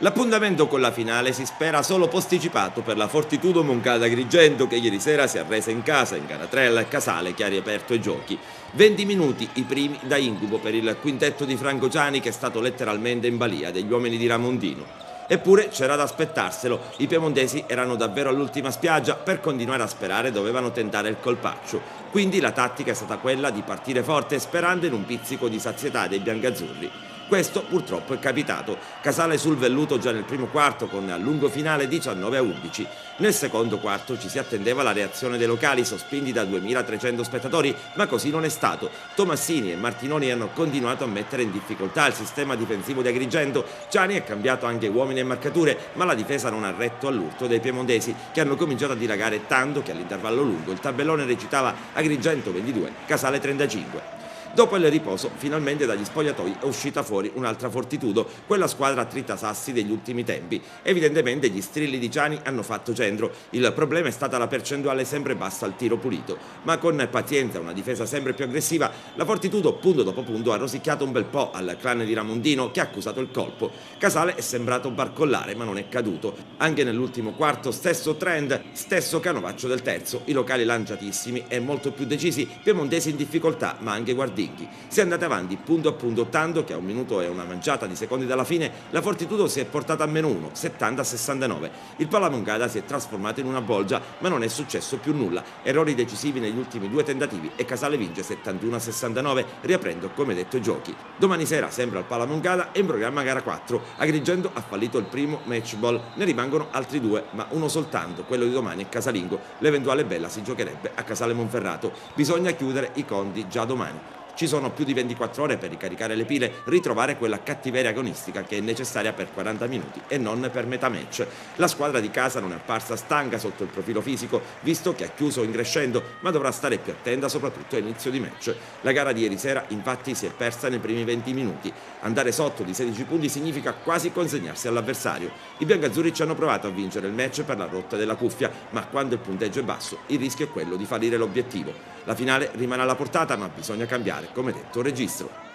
L'appuntamento con la finale si spera solo posticipato per la Fortitudo Moncada-Agrigento che ieri sera si è arresa in casa in gara 3 al Casale che ha riaperto i giochi. 20 minuti i primi da incubo per il quintetto di Franco Ciani che è stato letteralmente in balia degli uomini di Ramondino. Eppure c'era da aspettarselo, i piemontesi erano davvero all'ultima spiaggia, per continuare a sperare dovevano tentare il colpaccio. Quindi la tattica è stata quella di partire forte sperando in un pizzico di sazietà dei biancazzurri. Questo purtroppo è capitato. Casale sul velluto già nel primo quarto con a lungo finale 19-11. Nel secondo quarto ci si attendeva la reazione dei locali sospinti da 2300 spettatori, ma così non è stato. Tomassini e Martinoni hanno continuato a mettere in difficoltà il sistema difensivo di Agrigento. Ciani ha cambiato anche uomini e marcature, ma la difesa non ha retto all'urto dei piemontesi che hanno cominciato a dilagare tanto che all'intervallo lungo il tabellone recitava Agrigento 22, Casale 35. Dopo il riposo, finalmente dagli spogliatoi è uscita fuori un'altra Fortitudo, quella squadra a tritasassi degli ultimi tempi. Evidentemente gli strilli di Ciani hanno fatto centro, il problema è stata la percentuale sempre bassa al tiro pulito, ma con pazienza e una difesa sempre più aggressiva, la Fortitudo punto dopo punto ha rosicchiato un bel po' al clan di Ramondino che ha accusato il colpo. Casale è sembrato barcollare ma non è caduto. Anche nell'ultimo quarto stesso trend, stesso canovaccio del terzo, i locali lanciatissimi e molto più decisi, piemontesi in difficoltà ma anche guardinghi. Si è andata avanti punto a punto tanto che a un minuto e una manciata di secondi dalla fine la Fortitudo si è portata a -1, 70-69. Il Pallamoncada si è trasformato in una bolgia ma non è successo più nulla. Errori decisivi negli ultimi due tentativi e Casale vince 71-69 riaprendo come detto i giochi. Domani sera sempre al Pallamoncada è in programma gara 4. Agrigento ha fallito il primo match ball, ne rimangono altri due ma uno soltanto, quello di domani è casalingo. L'eventuale bella si giocherebbe a Casale Monferrato. Bisogna chiudere i conti già domani. Ci sono più di 24 ore per ricaricare le pile, ritrovare quella cattiveria agonistica che è necessaria per 40 minuti e non per metà match. La squadra di casa non è apparsa stanca sotto il profilo fisico, visto che ha chiuso in crescendo, ma dovrà stare più attenta soprattutto all'inizio di match. La gara di ieri sera infatti si è persa nei primi 20 minuti. Andare sotto di 16 punti significa quasi consegnarsi all'avversario. I biancazzurri ci hanno provato a vincere il match per la rotta della cuffia, ma quando il punteggio è basso il rischio è quello di fallire l'obiettivo. La finale rimane alla portata, ma bisogna cambiare, come detto, registro.